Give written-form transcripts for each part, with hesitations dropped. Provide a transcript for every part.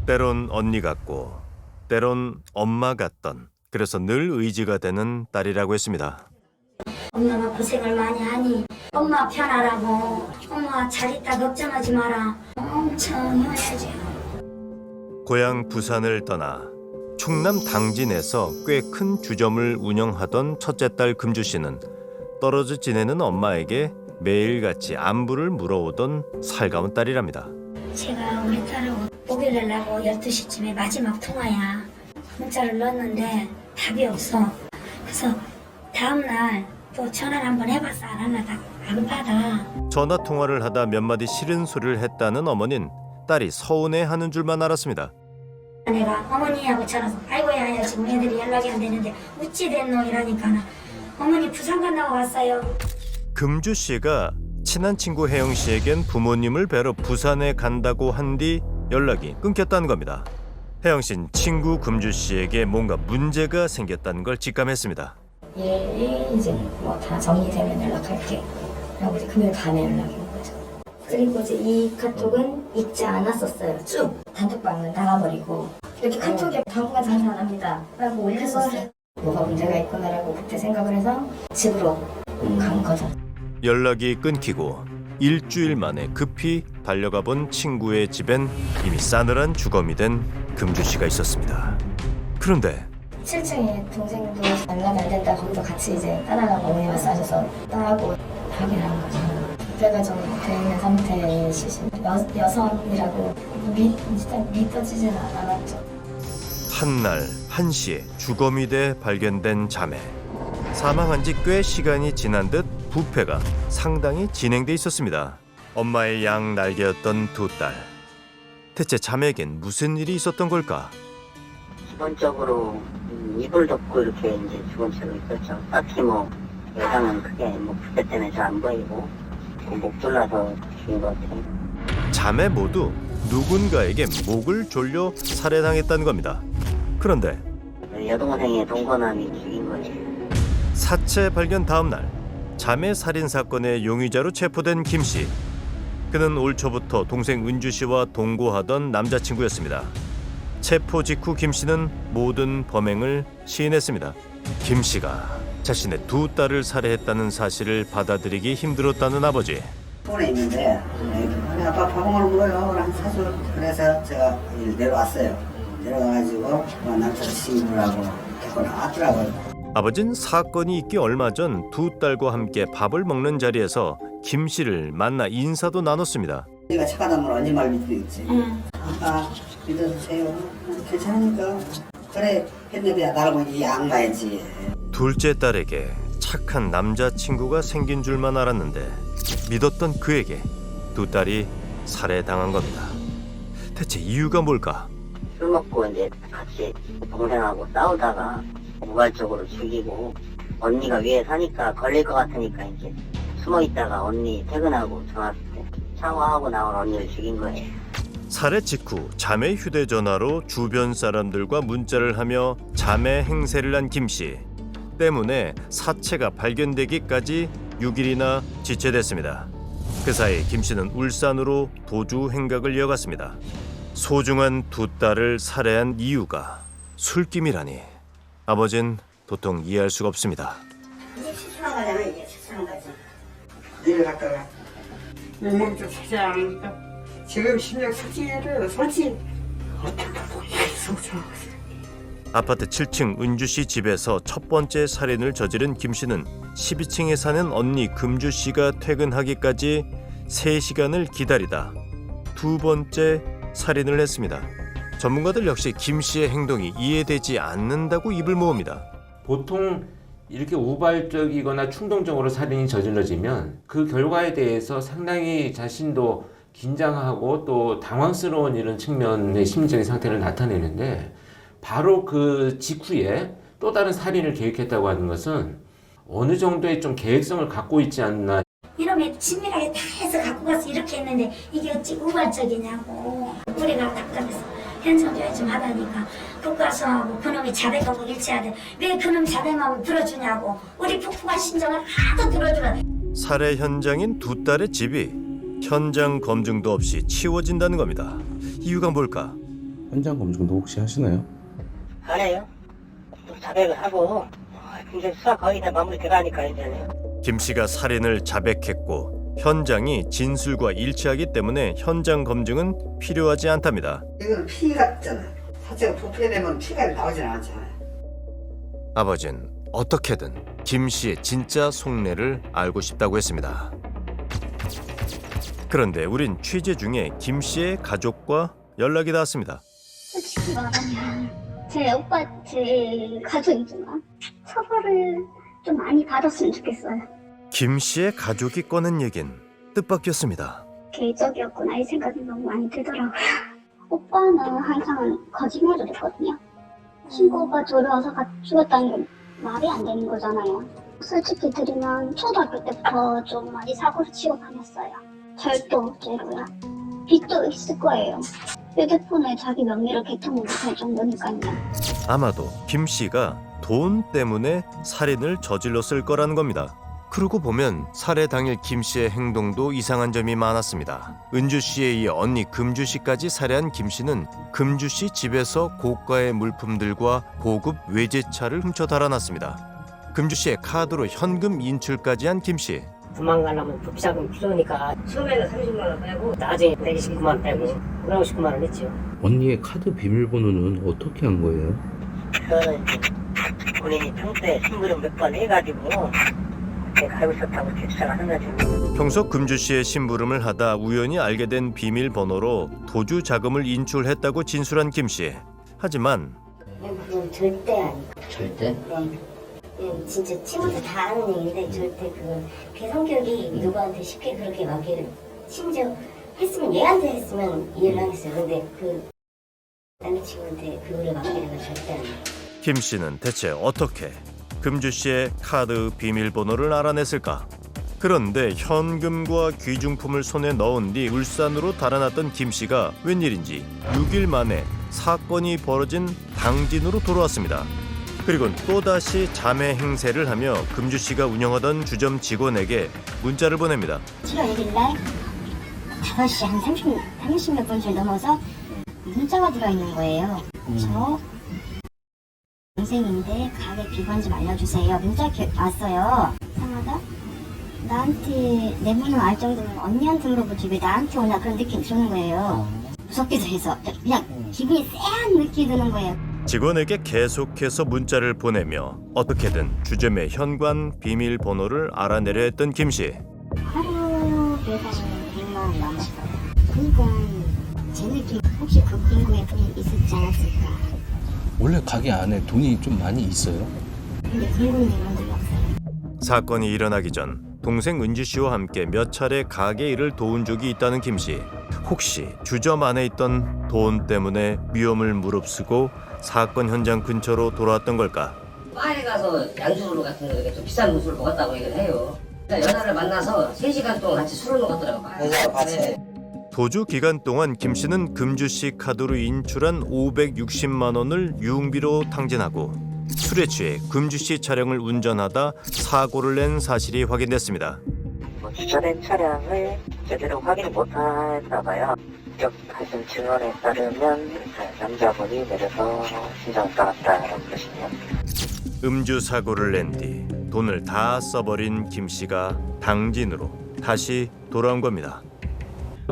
때론 언니 같고 때론 엄마 같던, 그래서 늘 의지가 되는 딸이라고 했습니다. 엄마가 고생을 많이 하니 엄마 편하라고, 엄마 잘 있다 걱정하지 마라, 엄청 해야지. 고향 부산을 떠나 충남 당진에서 꽤 큰 주점을 운영하던 첫째 딸 금주 씨는 떨어져 지내는 엄마에게 매일같이 안부를 물어오던 살가운 딸이랍니다. 제가 우리 딸하고 목요일 날하고 12시쯤에 마지막 통화야. 문자를 넣었는데 답이 없어. 그래서 다음날 또 전화를 한번 해봤어. 안 하나 안 받아. 전화 통화를 하다 몇 마디 싫은 소리를 했다는 어머니는 딸이 서운해하는 줄만 알았습니다. 내가 어머니하고 전화해서 아이고야, 지금 애들이 연락이 안 되는데 어찌 됐노 이러니까 어머니 부산 간다고 왔어요. 금주 씨가 친한 친구 혜영 씨에겐 부모님을 뵈러 부산에 간다고 한 뒤 연락이 끊겼다는 겁니다. 혜영 씨는 친구 금주 씨에게 뭔가 문제가 생겼다는 걸 직감했습니다. 일이 이제 뭐 다 정리되면 연락할게 라고 이제 금요일 밤에 연락이 온 거죠. 그리고 이제 이 카톡은 읽지 않았었어요. 쭉 단톡방을 나가버리고 이렇게 카톡에 당분간 장사 안 합니다 라고 올렸었어요. 뭐가 문제가 있구나라고 그때 생각을 해서 집으로 간 거죠. 연락이 끊기고 일주일 만에 급히 달려가 본 친구의 집엔 이미 싸늘한 주검이 된 금주 씨가 있었습니다. 그런데 7층에 동생도 연락이 안 된다. 거기도 같이 이제 따라가고 어머니가 싸셔서 따라하고 확인한 거죠. 그때가 좀 되는 상태의 시신. 여성이라고 일단 믿어지진 않았죠. 한날 1시에 주검이 돼 발견된 자매. 사망한 지 꽤 시간이 지난 듯 부패가 상당히 진행돼 있었습니다. 엄마의 양 날개였던 두 딸. 대체 자매에겐 무슨 일이 있었던 걸까? 기본적으로 이불 덮고 이렇게 이제 죽은 채로 있었죠. 딱히 뭐 외상은 크게 뭐 부패 때문에 잘 안 보이고 목 졸라서 죽인 것 같아요. 자매 모두 누군가에게 목을 졸려 살해당했다는 겁니다. 그런데 여동생의 동거남이 죽인 거예요. 사체 발견 다음 날 자매 살인 사건의 용의자로 체포된 김 씨. 그는 올 초부터 동생 은주 씨와 동거하던 남자친구였습니다. 체포 직후 김 씨는 모든 범행을 시인했습니다. 김 씨가 자신의 두 딸을 살해했다는 사실을 받아들이기 힘들었다는 아버지. 서울에 있는데 아빠 밥 먹으러 먹어요 라는 사주. 그래서 제가 내려왔어요. 내려가가지고 남자친구라고 데리고 나왔더라고요. 아버진 사건이 있기 얼마 전 두 딸과 함께 밥을 먹는 자리에서 김 씨를 만나 인사도 나눴습니다. 네가 착하다면 언니 말 믿겠지. 아빠 믿어주세요. 괜찮으니까. 그래 했는데 나를 보니 이 악마야지. 둘째 딸에게 착한 남자친구가 생긴 줄만 알았는데 믿었던 그에게 두 딸이 살해당한 겁니다. 대체 이유가 뭘까? 술 먹고 이제 같이 동생하고 싸우다가 우발적으로 죽이고, 언니가 위에 사니까 걸릴 것 같으니까 이제 숨어 있다가 언니 퇴근하고 전화 샤워하고 나온 언니를 죽인 거예요. 살해 직후 자매 휴대전화로 주변 사람들과 문자를 하며 자매 행세를 한 김 씨. 때문에 사체가 발견되기까지 6일이나 지체됐습니다. 그 사이 김 씨는 울산으로 도주 행각을 이어갔습니다. 소중한 두 딸을 살해한 이유가 술김이라니 아버진 도통 이해할 수가 없습니다. 이게 추천한 거잖아. 이게 추천한 거지. 일을 갔다가 몸도 찾지 않으니까 지금 심력 수치를 솔직히 어떻게 속상하겠어요. 아파트 7층 은주 씨 집에서 첫 번째 살인을 저지른 김 씨는 12층에 사는 언니 금주 씨가 퇴근하기까지 3시간을 기다리다 두 번째 살인을 했습니다. 전문가들 역시 김 씨의 행동이 이해되지 않는다고 입을 모읍니다. 보통 이렇게 우발적이거나 충동적으로 살인이 저질러지면 그 결과에 대해서 상당히 자신도 긴장하고 또 당황스러운 이런 측면의 심리적인 상태를 나타내는데, 바로 그 직후에 또 다른 살인을 계획했다고 하는 것은 어느 정도의 좀 계획성을 갖고 있지 않나. 이러면 친밀하게 다 해서 갖고 가서 이렇게 했는데 이게 어찌 우발적이냐고. 우리가 답답해서 현상조회 좀 하다니까 국가수하고 그놈이 자백하고 일치하되 왜 그놈 자백하고 들어주냐고. 우리 부부가 심정을 하도 들어주라. 살해 현장인 두 딸의 집이 현장 검증도 없이 치워진다는 겁니다. 이유가 뭘까? 현장 검증도 혹시 하시나요? 안 해요. 또 자백을 하고 이제 수사 거의 다 마무리 돼가니까 이제는. 김 씨가 살인을 자백했고 현장이 진술과 일치하기 때문에 현장 검증은 필요하지 않답니다. 이건 피 같잖아. 사체가 부패되면 피가 나오진 않잖아요. 아버진 어떻게든 김 씨의 진짜 속내를 알고 싶다고 했습니다. 그런데 우린 취재 중에 김 씨의 가족과 연락이 닿았습니다. 솔직히 말하면 제 오빠, 제 가족이지만 처벌을 좀 많이 받았으면 좋겠어요. 김 씨의 가족이 꺼낸 얘긴 뜻밖이었습니다. 개적이었구나 이 생각이 너무 많이 들더라고요. 오빠는 항상 거짓말을 했거든요. 친구가 들어와서 죽었다는 게 말이 안 되는 거잖아요. 솔직히 드리면 초등학교 때부터 좀 많이 사고를 치고 다녔어요. 절도죄로요. 빚도 있을 거예요. 휴대폰에 자기 명의를 개통 못할 정도니까요. 아마도 김 씨가 돈 때문에 살인을 저질렀을 거라는 겁니다. 그러고 보면 살해 당일 김 씨의 행동도 이상한 점이 많았습니다. 은주 씨에 이어 언니 금주 씨까지 살해한 김 씨는 금주 씨 집에서 고가의 물품들과 고급 외제차를 훔쳐 달아났습니다. 금주 씨의 카드로 현금 인출까지 한 김 씨. 도망가려면 도피자금 필요하니까 처음에는 30만 원 빼고 나중에 129만 원 빼고 159만 원 했죠. 언니의 카드 비밀번호는 어떻게 한 거예요? 그거는 이제 본인이 평소에 신고를 몇 번 해가지고 내가 알고 있었다고 이렇게 주장을 한 거죠. 평소 금주 씨의 심부름을 하다 우연히 알게 된 비밀번호로 도주 자금을 인출했다고 진술한 김 씨. 하지만 그건 절대 아니고. 절대? 진짜 친구들 다 아는 얘기인데 절대 그건 걔 성격이 누구한테 쉽게 그렇게 맡기를 심지어 했으면 얘한테 했으면 이해를 하겠어요. 근데 그 남자친구한테 그거를 맡기는 건 절대 아니에요. 김 씨는 대체 어떻게 금주 씨의 카드 비밀번호를 알아냈을까? 그런데 현금과 귀중품을 손에 넣은 뒤 울산으로 달아났던 김 씨가 웬일인지 6일 만에 사건이 벌어진 당진으로 돌아왔습니다. 그리고 또다시 자매 행세를 하며 금주 씨가 운영하던 주점 직원에게 문자를 보냅니다. 7월 1일날 5시 한 30몇 분쯤 넘어서 문자가 들어있는 거예요. 저 동생인데 가게 비번 좀 알려주세요. 문자 왔어요. 이상하다? 나한테 내 번호 알 정도면 언니한테 물어보지 왜 나한테 오나 그런 느낌 드는 거예요. 무섭기도 해서 그냥 기분이 쎄한 느낌이 드는 거예요. 직원에게 계속해서 문자를 보내며 어떻게든 주점의 현관 비밀번호를 알아내려 했던 김 씨. 하루 매달 100만 원 남았어요. 그러니까 제 느낌 혹시 그 금고에 돈이 있었지 않았을까. 원래 가게 안에 돈이 좀 많이 있어요? 근데 금고는 이런 적이 없어요. 사건이 일어나기 전 동생 은주 씨와 함께 몇 차례 가게 일을 도운 적이 있다는 김 씨. 혹시 주점 안에 있던 돈 때문에 위험을 무릅쓰고 사건 현장 근처로 돌아왔던 걸까? 바에 가서 양주로 같은 거 이렇게 좀 비싼 음식을 먹었다고 얘기를 해요. 여자를 만나서 3시간 동안 같이 술을 먹었더라고요. 같이. 도주 기간 동안 김 씨는 금주 씨 카드로 인출한 560만 원을 유흥비로 탕진하고 술에 취해 금주 씨 차량을 운전하다 사고를 낸 사실이 확인됐습니다. 주차된 차량을 제대로 확인 못했나 봐요. 하신 증언에 따르면 남자분이 내려서 심장을 따랐다라고 그러시네요. 음주 사고를 낸 뒤 돈을 다 써버린 김 씨가 당진으로 다시 돌아온 겁니다.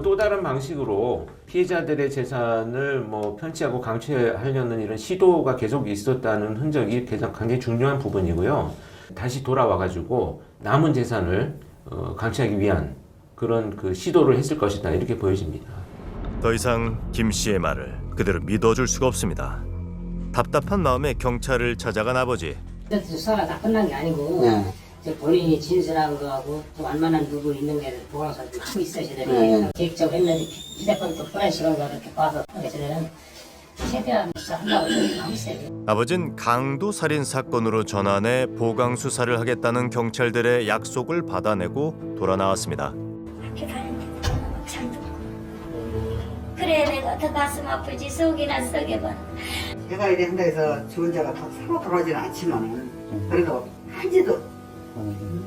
또 다른 방식으로 피해자들의 재산을 편취하고 강취하려는 이런 시도가 계속 있었다는 흔적이 굉장히 중요한 부분이고요. 다시 돌아와가지고 남은 재산을 강취하기 위한 그런 그 시도를 했을 것이다 이렇게 보여집니다. 더 이상 김 씨의 말을 그대로 믿어줄 수가 없습니다. 답답한 마음에 경찰을 찾아간 아버지. 수사가 다 끝난 게 아니고 이제 본인이 진술한 거하고 또 알만한 누구 있는 게 보강사를 하고 있으시더니 계획적으로 했는데 휴대폰 또 포렌식한 거 이렇게 봐서 저는 최대한 수사한다고 하고 있어요. 아버진 강도 살인 사건으로 전환해 보강 수사를 하겠다는 경찰들의 약속을 받아내고 돌아 나왔습니다. 학교 다니는데 잠도 그래 내가 더 가슴 아프지 속이나 썩여봐. 제가 이래 한다 해서 죽은 자가 다 사고 돌아오지는 않지만 그래도 한지도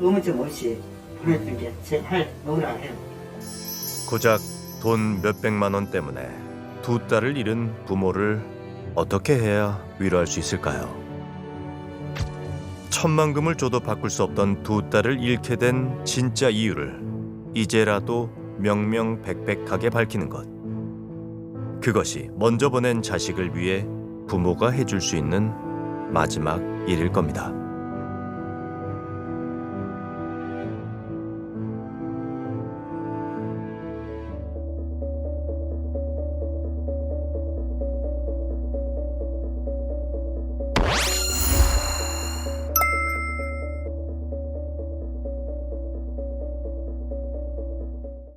의문점 없이 보냈던 게 제 할 너무나 해요. 고작 돈 몇백만 원 때문에 두 딸을 잃은 부모를 어떻게 해야 위로할 수 있을까요? 천만금을 줘도 바꿀 수 없던 두 딸을 잃게 된 진짜 이유를 이제라도 명명백백하게 밝히는 것. 그것이 먼저 보낸 자식을 위해 부모가 해줄 수 있는 마지막 일일 겁니다.